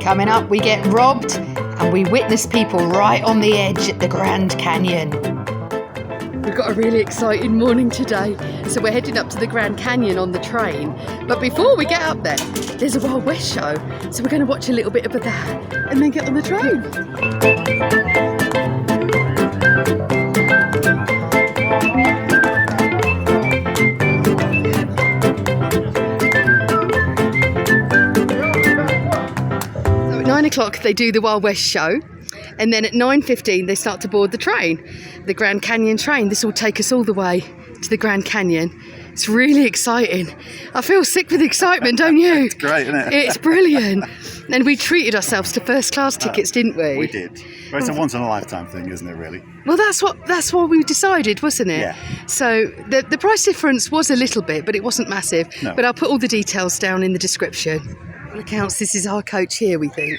Coming up, we get robbed and we witness people right on the edge at the Grand Canyon. We've got a really exciting morning today, so we're heading up to the Grand Canyon on the train. But before we get up there, there's a Wild West show, so we're going to watch a little bit of that and then get on the train. 9 o'clock they do the Wild West show, and then at 9:15 they start to board the train, the Grand Canyon train. This will take us all the way to the Grand Canyon. It's really exciting. I feel sick with excitement, don't you? It's great, isn't it? It's brilliant. And we treated ourselves to first class tickets, didn't we? We did. But it's a once in a lifetime thing, isn't it, really? Well, that's what we decided, wasn't it? Yeah. So the price difference was a little bit, but it wasn't massive. No. But I'll put all the details down in the description. All accounts, this is our coach here, we think.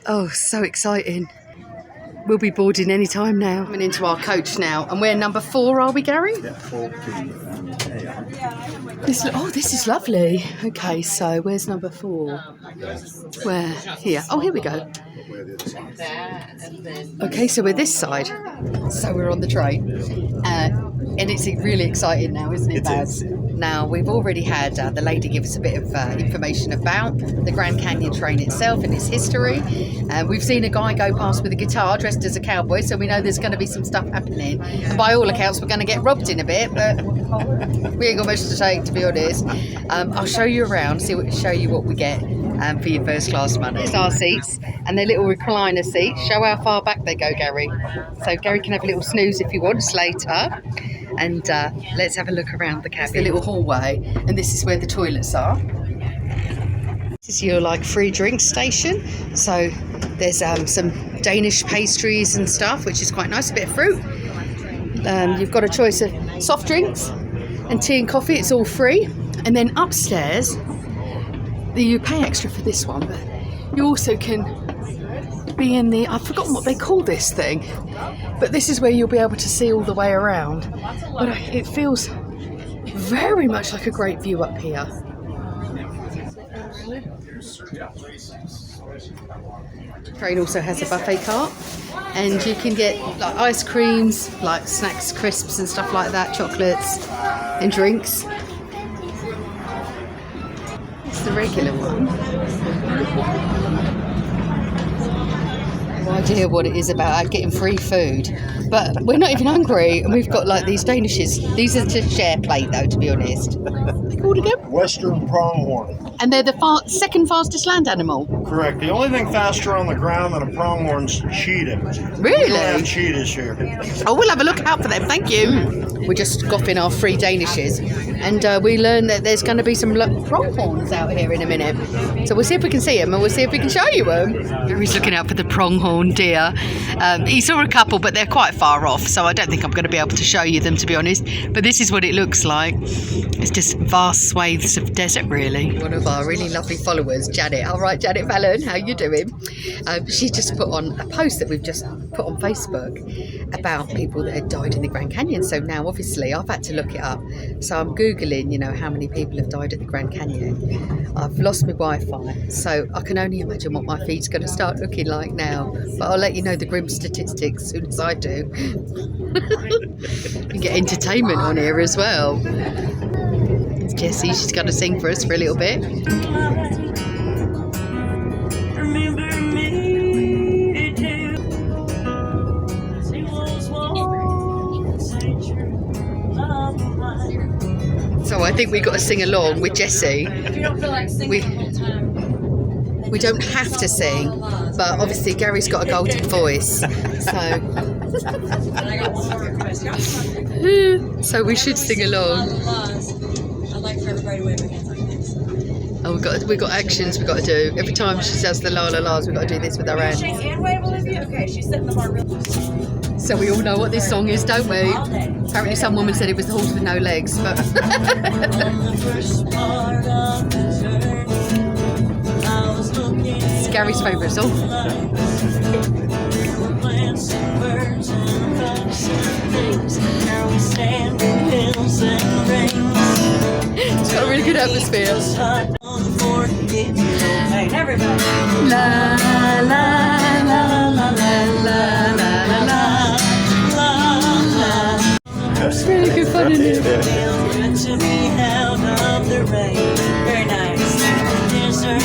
Oh, so exciting. We'll be boarding any time now. Coming into our coach now, and we're number 4, are we, Gary? Yeah, 4. This is lovely. Okay, so where's number 4? Where? Here. Oh, here we go. Okay, so we're this side. So we're on the train. And it's really exciting now, isn't it, It Baz? is. Now, we've already had the lady give us a bit of information about the Grand Canyon train itself and its history. We've seen a guy go past with a guitar dressed as a cowboy, so we know there's going to be some stuff happening. And by all accounts, we're going to get robbed in a bit, but we ain't got much to take, to be honest. I'll show you around, show you what we get for your first class money. It's our seats, and they're little recliner seats. Show how far back they go, Gary. So Gary can have a little snooze if he wants later. And let's have a look around the cabin. The little hallway, and this is where the toilets are. This is your free drink station. So there's some Danish pastries and stuff, which is quite nice. A bit of fruit. You've got a choice of soft drinks and tea and coffee. It's all free. And then upstairs, you pay extra for this one, but you also can be in the, I've forgotten what they call this thing, but this is where you'll be able to see all the way around. But it feels very much like a great view up here. The train also has a buffet cart, and you can get ice creams, snacks, crisps and stuff like that, chocolates and drinks. It's the regular one. No idea what it is about getting free food, but we're not even hungry, and we've got these danishes. These are to share plate though, to be honest. They're called again? Western pronghorn. And they're the second fastest land animal. Correct. The only thing faster on the ground than a pronghorn's cheetah. Really? We don't have cheetahs here. Oh, we'll have a look out for them, thank you. We're just goffing our free danishes, and we learned that there's going to be some pronghorns out here in a minute. So we'll see if we can see them, and we'll see if we can show you them. He's looking out for the pronghorn deer. He saw a couple, but they're quite far off, so I don't think I'm going to be able to show you them, to be honest. But this is what it looks like. It's just vast swathes of desert, really. One of our really lovely followers, Janet. All right, Janet Fallon, how you doing? She just put on a post that we've just put on Facebook about people that had died in the Grand Canyon. So now, obviously, I've had to look it up. So I'm Googling, how many people have died at the Grand Canyon. I've lost my Wi-Fi, so I can only imagine what my feed's going to start looking like now. But I'll let you know the grim statistics as soon as I do. You get entertainment on here as well. It's Jessie, she's going to sing for us for a little bit. So I think we've got to sing along with Jessie. If you don't feel like singing all the time. We don't have to sing, but obviously Gary's got a golden voice, so so we should sing along. I'd like for everybody to wave their hands like this. Oh, we've got actions we've got to do. Every time she says the la la la's, we've got to do this with our hands. Shake and wave, Olivia. Okay, she's setting the bar real loose. So we all know what this song is, don't we? Apparently some woman said it was the horse with no legs, but it's Gary's favourite song. It's got a really good atmosphere. getting propane. Everybody. La la la la la la la la la. It's really good fun, isn't it? Good to be held up the rain. Very nice. Desert,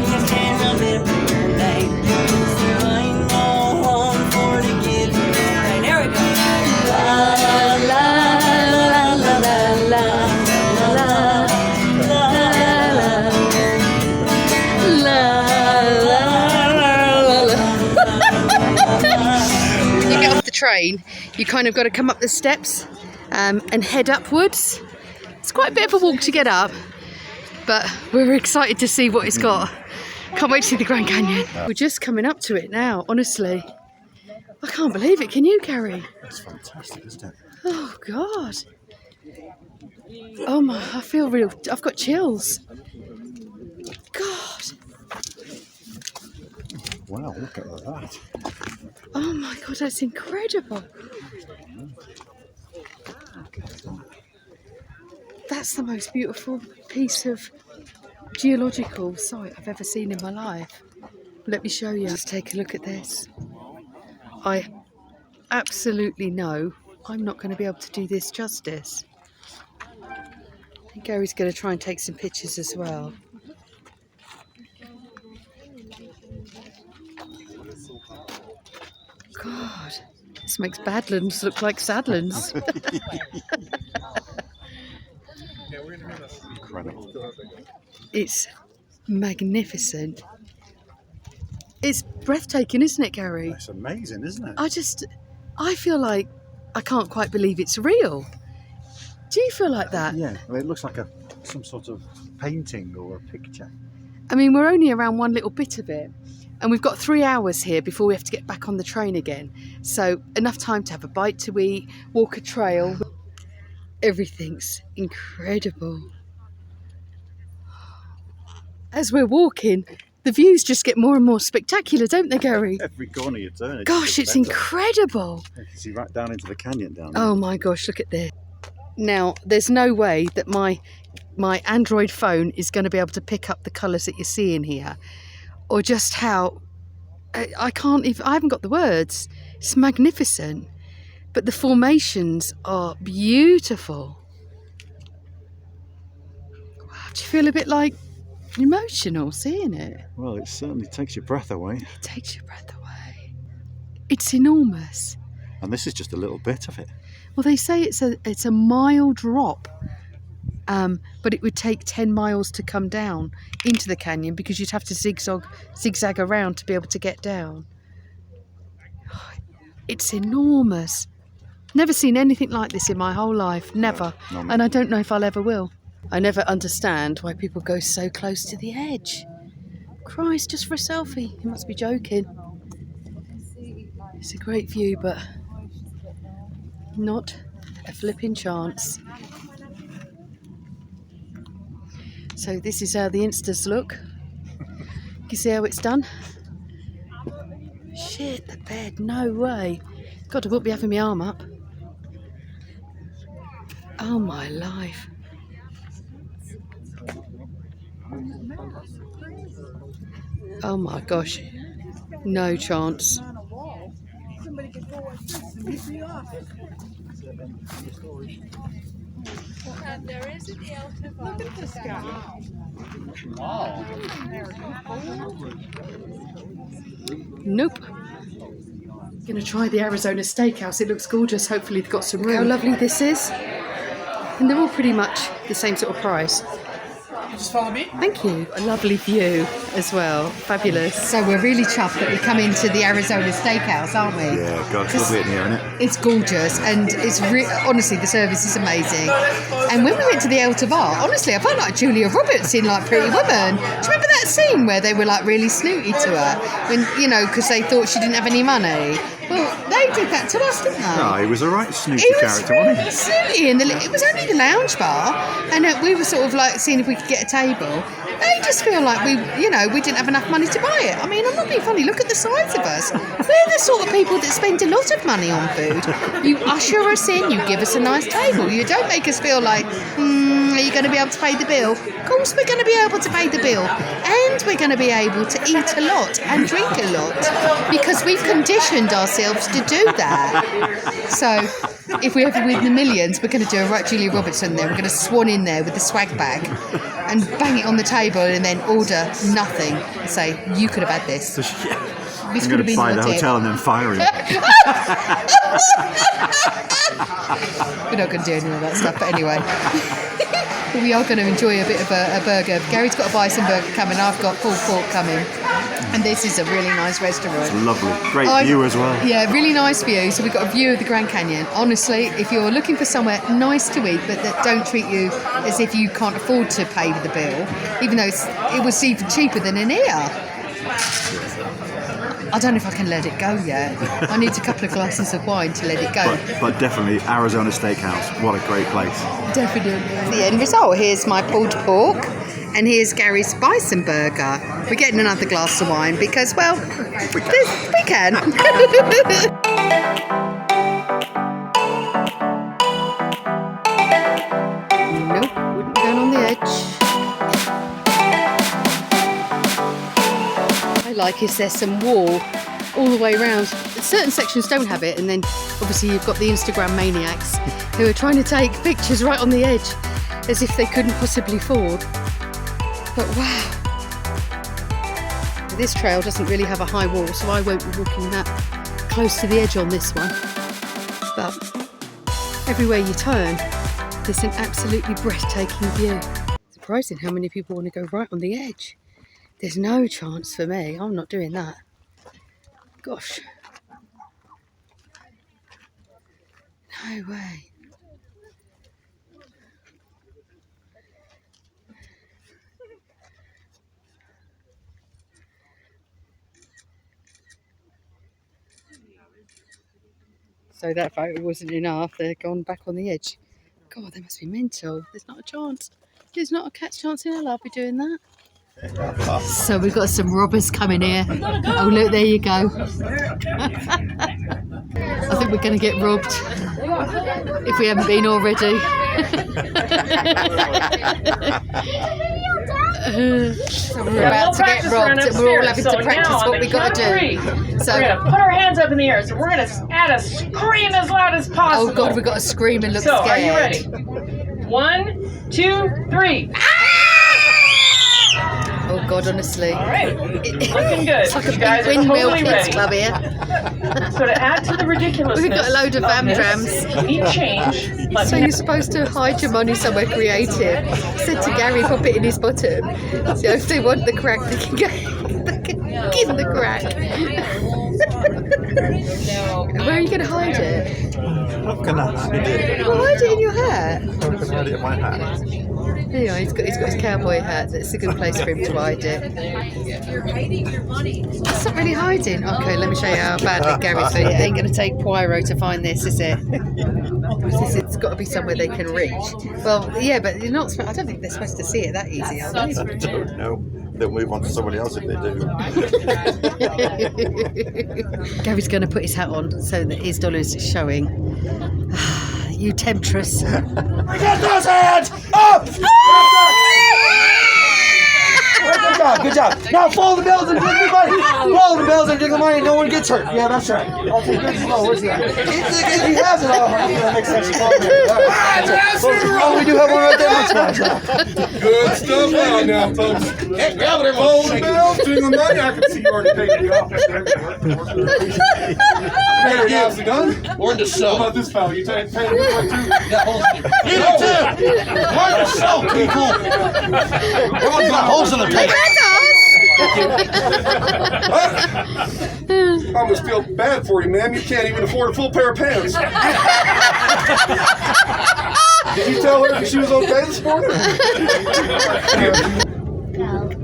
you can't remember your name. There ain't no one for to give you rain. There we go. La la la la la la la You get off the train, you kind of got to come up the steps and head upwards. It's quite a bit of a walk to get up, but we're excited to see what it's got. Can't wait to see the Grand Canyon. We're just coming up to it now, honestly. I can't believe it, can you, Gary? It's fantastic, isn't it? Oh, God. Oh, my, I feel real, I've got chills. God. Wow, look at that. Oh, my God, that's incredible. That's the most beautiful piece of geological site I've ever seen in my life. Let me show you. Just take a look at this. I absolutely know I'm not going to be able to do this justice. I think Gary's going to try and take some pictures as well. God, this makes Badlands look like Sadlands. Incredible. It's magnificent. It's breathtaking, isn't it, Gary? It's amazing, isn't it? I feel like I can't quite believe it's real. Do you feel like that? Yeah, well, it looks like some sort of painting or a picture. I mean, we're only around one little bit of it, and we've got 3 hours here before we have to get back on the train again. So enough time to have a bite to eat, walk a trail. Everything's incredible. As we're walking, the views just get more and more spectacular, don't they, Gary? Every corner you turn, Gosh, it's incredible. You can see right down into the canyon down there. Oh my gosh, look at this. Now, there's no way that my Android phone is going to be able to pick up the colours that you're seeing here, or just how I haven't got the words. It's magnificent, but the formations are beautiful. Wow, do you feel a bit like emotional seeing it? Well, it certainly takes your breath away. It takes your breath away. It's enormous. And this is just a little bit of it. Well, they say it's a mile drop, but it would take 10 miles to come down into the canyon because you'd have to zigzag around to be able to get down. It's enormous. Never seen anything like this in my whole life, never. No, And I don't know if I'll ever will. I never understand why people go so close to the edge. Christ, just for a selfie. You must be joking. It's a great view, but not a flipping chance. So this is how the Instas look. You see how it's done? Shit, the bed, no way. God, I won't be having my arm up. Oh my life. Oh my gosh, no chance. Nope. Gonna try the Arizona Steakhouse. It looks gorgeous. Hopefully they've got some room. How lovely this is. And they're all pretty much the same sort of price. Just follow me. Thank you. A lovely view as well. Fabulous. So we're really chuffed that we come into the Arizona Steakhouse, aren't we? Yeah, God, it's lovely in here, isn't it? It's gorgeous, and it's honestly, the service is amazing. And when we went to the El Tabar, honestly, I felt like Julia Roberts in like Pretty Woman. Do you remember that scene where they were like really snooty to her when, you know, because they thought she didn't have any money? Well, they did that to us, didn't they? No, he was a right snooty It was character, really wasn't he? snooty, and it was only the lounge bar, and we were sort of like seeing if we could get a table. They just feel like we didn't have enough money to buy it. I mean, I'm not being funny. Look at the size of us. We're the sort of people that spend a lot of money on food. You usher us in, you give us a nice table. You don't make us feel like, Are you going to be able to pay the bill? Of course we're going to be able to pay the bill. And we're going to be able to eat a lot and drink a lot because we've conditioned ourselves to do that. So if we ever win the millions, we're going to do a right Julia Robertson there. We're going to swan in there with the swag bag and bang it on the table and then order nothing and say, you could have had this. This I'm could going have to been find your the tip. hotel and then fire him. We're not going to do any of that stuff, but anyway. But we are going to enjoy a bit of a burger. Gary's got a bison burger coming. I've got pulled pork coming. And this is a really nice restaurant. It's lovely. Great view as well. Yeah, really nice view. So we've got a view of the Grand Canyon. Honestly, if you're looking for somewhere nice to eat, but that don't treat you as if you can't afford to pay the bill, even though it was even cheaper than in here. I don't know if I can let it go yet. I need a couple of glasses of wine to let it go. But definitely, Arizona Steakhouse. What a great place. Definitely. The end result. Here's my pulled pork, and here's Gary's bison burger. We're getting another glass of wine because, well, we can. Nope, wouldn't be going on the edge. Like is there's some wall all the way around. Certain sections don't have it, and then obviously you've got the Instagram maniacs who are trying to take pictures right on the edge as if they couldn't possibly afford. But wow, this trail doesn't really have a high wall, so I won't be walking that close to the edge on this one. But everywhere you turn, there's an absolutely breathtaking view. Surprising how many people want to go right on the edge. There's no chance for me. I'm not doing that. Gosh. No way. So that photo wasn't enough. They're gone back on the edge. God, they must be mental. There's not a chance. There's not a cat's chance in hell I'll be doing that. So we've got some robbers coming here. Oh look, there you go. I think we're going to get robbed if we haven't been already. So we're about to get robbed and we're all having to practice what we got to do. So we're going to put our hands up in the air. So we're going to add a scream as loud as possible. Oh God, we've got to scream and look scared. Are you ready? 1, 2, 3. Oh God, honestly. All right, looking good. It's like a you guys big are windmill totally kids ready. club here. So to add to the ridiculousness, We've got a load of this, amdrams. you need change. So you're supposed to hide your money somewhere creative. I said to Gary, pop it in his bottom. So if they want the crack, they can give the crack. Where are you going to hide it? I'm going to hide it. Well, hide it in your hat. I'm going to hide it in my hat. Anyway, he's got his cowboy hat. That's a good place for him to hide it. It's not really hiding. Okay, let me show you how badly Gary's doing. It ain't going to take Poirot to find this, is it? It's got to be somewhere they can reach. Well, yeah, but you're not. I don't think they're supposed to see it that easy, are they? I don't know. They'll move on to somebody else if they do. Gary's going to put his hat on so that his dollars is showing. You temptress. Get those hands up! Good job, good job. Now follow the bells and jingle the money. Follow the bells and jingle the money and no one gets hurt. Yeah, that's right. Okay, good to know. Where's he at? He has it all. That makes sense. Oh, we do have one right there. Much Good stuff out now, folks. Follow the bells, jingle money. I can see you already paid the office. How's the gun? Learn to sew. What about this fella? You paying him too? Got holes in it. You do too. Learn to sew, people. Everyone's got holes in the paint. I almost feel bad for you, ma'am. You can't even afford a full pair of pants. Did you tell her she was okay this morning?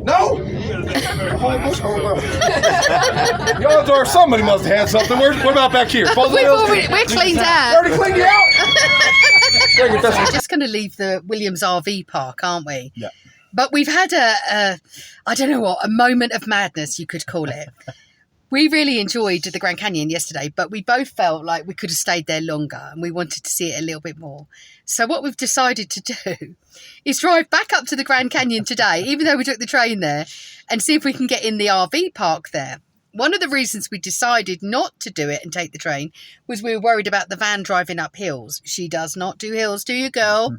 No? The odds are somebody must have had something. What about back here? We're cleaned out. Already cleaned you out? We're just going to leave the Williams RV park, aren't we? Yeah. But we've had I don't know what, a moment of madness, you could call it. We really enjoyed the Grand Canyon yesterday, but we both felt like we could have stayed there longer and we wanted to see it a little bit more. So what we've decided to do is drive back up to the Grand Canyon today, even though we took the train there, and see if we can get in the RV park there. One of the reasons we decided not to do it and take the train was we were worried about the van driving up hills. She does not do hills, do you, girl?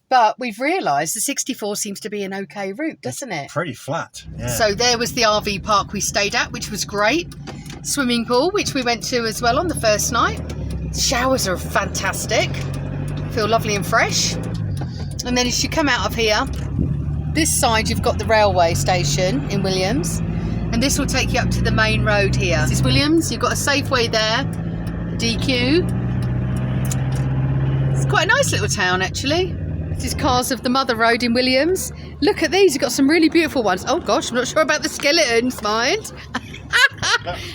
But we've realised the 64 seems to be an okay route, doesn't it? Pretty flat. Yeah. So there was the RV park we stayed at, which was great. Swimming pool, which we went to as well on the first night. Showers are fantastic. Feel lovely and fresh. And then as you come out of here, this side you've got the railway station in Williams. And this will take you up to the main road here. This is Williams. You've got a Safeway there. DQ. It's quite a nice little town, actually. This is cars of the Mather Road in Williams. Look at these, you've got some really beautiful ones. Oh gosh, I'm not sure about the skeletons, mind.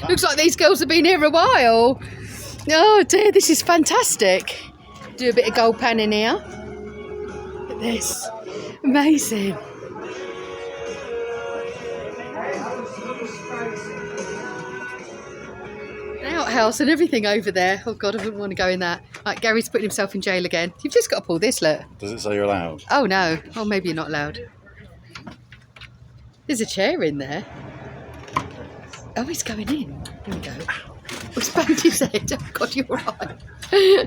Looks like these girls have been here a while. Oh dear, this is fantastic. Do a bit of gold panning here. Look at this, amazing. Outhouse and everything over there. Oh god, I wouldn't want to go in that. Right, Gary's putting himself in jail again. You've just got to pull this, look. Does it say you're allowed? Oh no. Oh, maybe you're not allowed. There's a chair in there. Oh, he's going in. Here we go. Oh, spanked his head. Oh god, you're right. Oh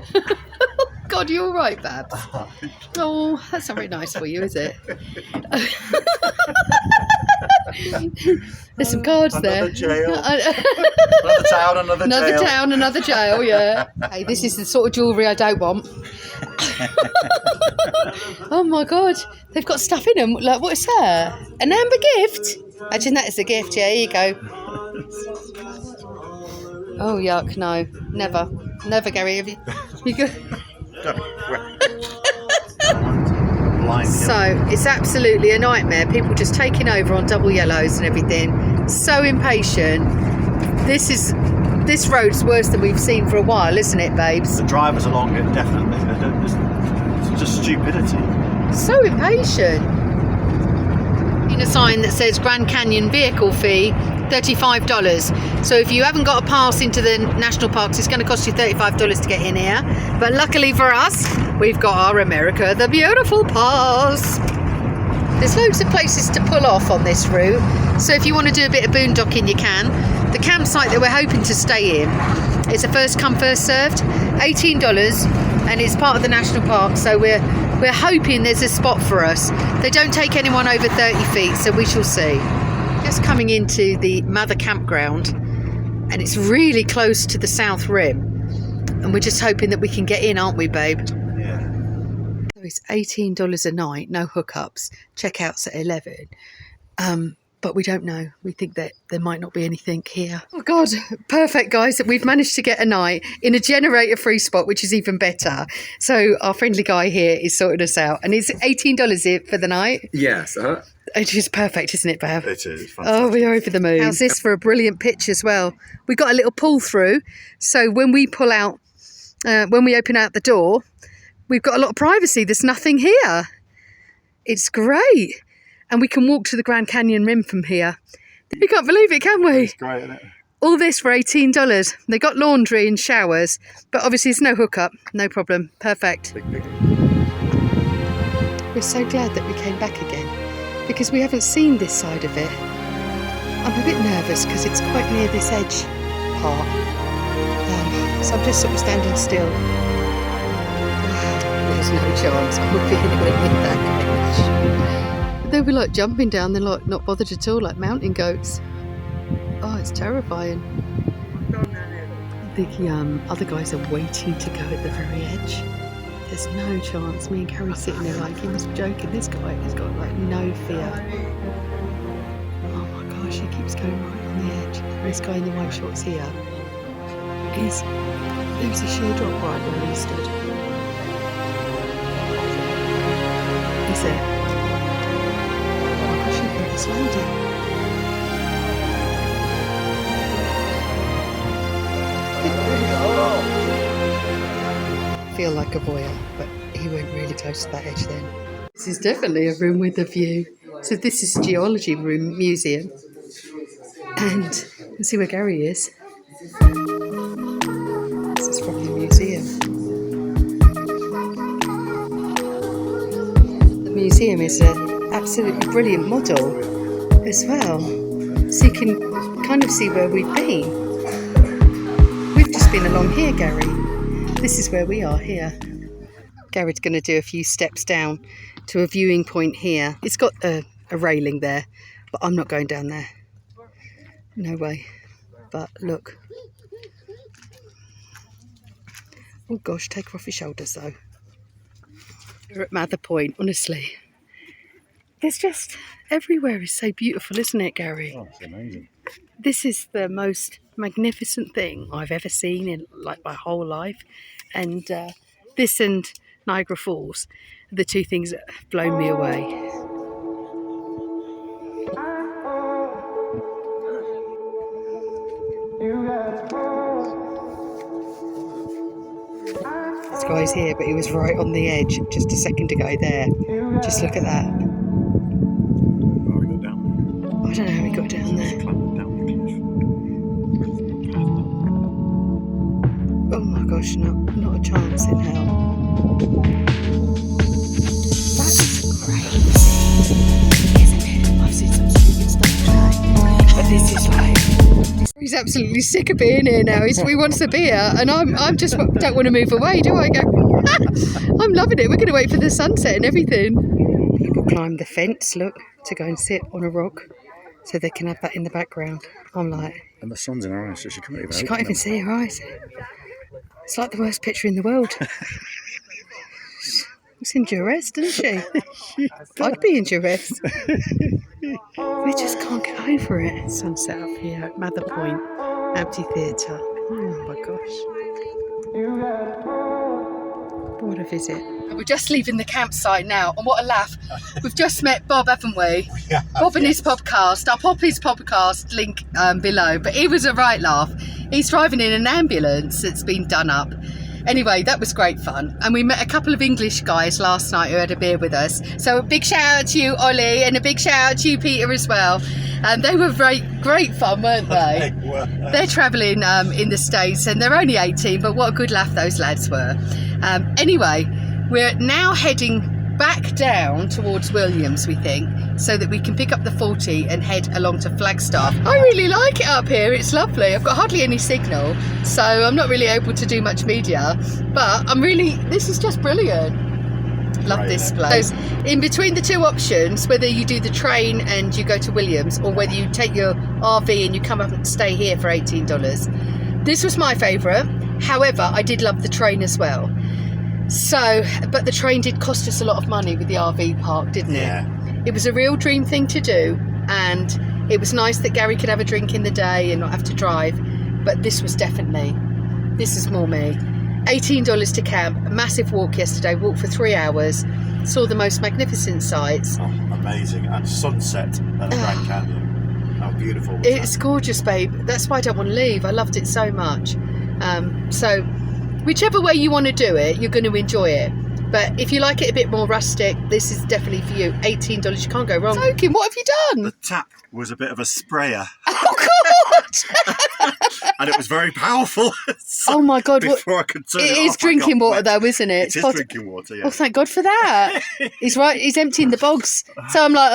god, you're all right, Babs. Oh, that's not very nice for you, is it? There's some cards there. Jail. Another town, another jail. Another town, another jail, yeah. Hey, this is the sort of jewellery I don't want. Oh my god, they've got stuff in them. Like, what is that? An amber gift? Imagine that as a gift, yeah, here you go. Oh yuck, no. Never. Never, Gary. Have you go? So it's absolutely a nightmare. People just taking over on double yellows and everything. So impatient. This road's worse than we've seen for a while, isn't it, babes? The drivers along it, definitely. It's just stupidity. So impatient. In a sign that says Grand Canyon vehicle fee $35. So if you haven't got a pass into the national parks, it's going to cost you $35 to get in here. But luckily for us, we've got our America the Beautiful pass. There's loads of places to pull off on this route. So if you want to do a bit of boondocking, you can. The campsite that we're hoping to stay in is a first come first served, $18, and it's part of the national park. So we're hoping there's a spot for us. They don't take anyone over 30 feet, so we shall see. Just coming into the Mather Campground, and it's really close to the South Rim, and we're just hoping that we can get in, aren't we, babe? Yeah. So it's $18 a night, no hookups, checkouts at 11. But we don't know. We think that there might not be anything here. Oh God, perfect, guys. We've managed to get a night in a generator-free spot, which is even better. So our friendly guy here is sorting us out, and it's $18 for the night. Yes, Which is perfect, isn't it, Bab? It is. Fantastic. Oh, we are over the moon. How's this for a brilliant pitch as well? We got a little pull through, so when we pull out, when we open out the door, we've got a lot of privacy. There's nothing here. It's great. And we can walk to the Grand Canyon Rim from here. We can't believe it, can we? It's great, isn't it? All this for $18. They got laundry and showers, but obviously there's no hookup. No problem. Perfect. Big. We're so glad that we came back again, because we haven't seen this side of it. I'm a bit nervous because it's quite near this edge part. So I'm just sort of standing still. There's no chance I'm up anywhere near that edge. They were like jumping down, they're like not bothered at all, like mountain goats. Oh, it's terrifying. The other guys are waiting to go at the very edge. There's no chance. Me and Carrie sitting there like, he must be joking. This guy has got like no fear. Oh my gosh, he keeps going right on the edge. This guy in the white shorts here there was a sheer drop right where he stood. Is there? It's loading. Feel like a voyeur, but he went really close to that edge then. This is definitely a room with a view. So this is Geology Room Museum, and Let's see where Gary is. This is probably a museum. The museum is an absolutely brilliant model as well. So you can kind of see where we've been. We've just been along here, Gary. This is where we are here. Gary's going to do a few steps down to a viewing point here. It's got a railing there, but I'm not going down there. No way. But look. Oh gosh, take her off your shoulders though. We're at Mather Point, honestly. There's just, everywhere is so beautiful, isn't it, Gary? Oh, it's amazing. This is the most magnificent thing I've ever seen in like my whole life. And this and Niagara Falls are the two things that have blown me away. This guy's here, but he was right on the edge just a second ago there. Just look at that. Oh, we got down I don't know how he got down there. there. Clambered down the cliff. Oh my gosh, no, not a chance in hell. That's crazy, isn't it? I've seen some stupid stuff today, but this is like... He's absolutely sick of being here now. He wants a beer, and I'm just don't want to move away, do I? Go. I'm loving it. We're going to wait for the sunset and everything. People climb the fence, look, to go and sit on a rock, so they can have that in the background. I'm like... And the sun's in her eyes, so she can't even see her eyes. It's like the worst picture in the world. She's in duress, doesn't she? I'd be in duress. We just can't get over it. Sunset up here at Mather Point Amphitheatre. Oh my gosh. What a visit. We're just leaving the campsite now, and what a laugh. We've just met Bob, haven't we? Yeah, Bob and his podcast. I'll pop his podcast link below, but it was a right laugh. He's driving in an ambulance that's been done up. Anyway, that was great fun. And we met a couple of English guys last night who had a beer with us. So a big shout out to you, Ollie, and a big shout out to you, Peter, as well. They were great fun, weren't they? They're travelling in the States, and they're only 18, but what a good laugh those lads were. Anyway, we're now heading back down towards Williams, we think, so that we can pick up the 40 and head along to Flagstaff. I really like it up here. It's lovely. I've got hardly any signal, so I'm not really able to do much media, but this is just brilliant. Love this place. So in between the two options, whether you do the train and you go to Williams, or whether you take your RV and you come up and stay here for $18, this was my favourite. However, I did love the train as well. So, but the train did cost us a lot of money with the RV park, didn't it? Yeah. It was a real dream thing to do, and it was nice that Gary could have a drink in the day and not have to drive, but this is more me. $18 to camp, a massive walk yesterday, walked for 3 hours, saw the most magnificent sights. Oh, amazing. And sunset at the Grand Canyon. How beautiful was It's gorgeous, babe. That's why I don't want to leave. I loved it so much. So whichever way you want to do it, you're going to enjoy it. But if you like it a bit more rustic, this is definitely for you. $18, you can't go wrong. Soaking, what have you done? The tap was a bit of a sprayer. Oh, God! And it was very powerful. So oh, my God. Before I could turn it is off, drinking water, though, isn't it? It is drinking water, yeah. Oh, thank God for that. He's right. He's emptying the bogs. So I'm like,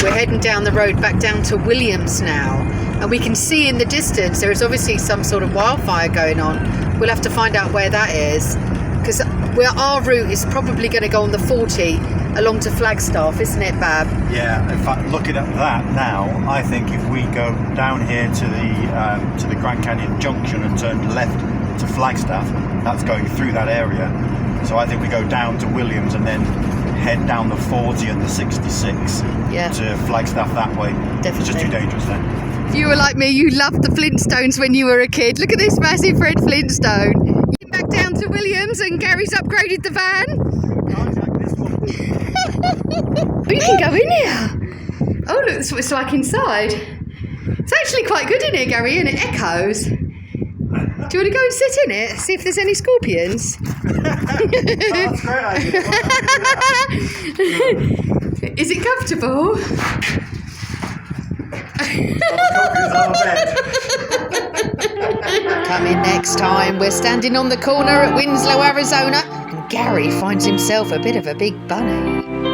We're heading down the road back down to Williams now. And we can see in the distance there is obviously some sort of wildfire going on. We'll have to find out where that is. Because our route is probably going to go on the 40 along to Flagstaff, isn't it, Bab? Yeah, in fact, looking at that now, I think if we go down here to the Grand Canyon Junction and turn left to Flagstaff, that's going through that area. So I think we go down to Williams and then head down the 40 and the 66 to Flagstaff that way. Definitely. It's just too dangerous then. If you were like me, you loved the Flintstones when you were a kid. Look at this massive red Flintstone. Back down to Williams, and Gary's upgraded the van. Oh, you can go in here. Oh, look, that's what it's like inside. It's actually quite good in here, Gary, and it echoes. Do you want to go and sit in it, see if there's any scorpions? That's a great idea. Is it comfortable? Coming next time, we're standing on the corner at Winslow, Arizona, and Gary finds himself a bit of a big bunny.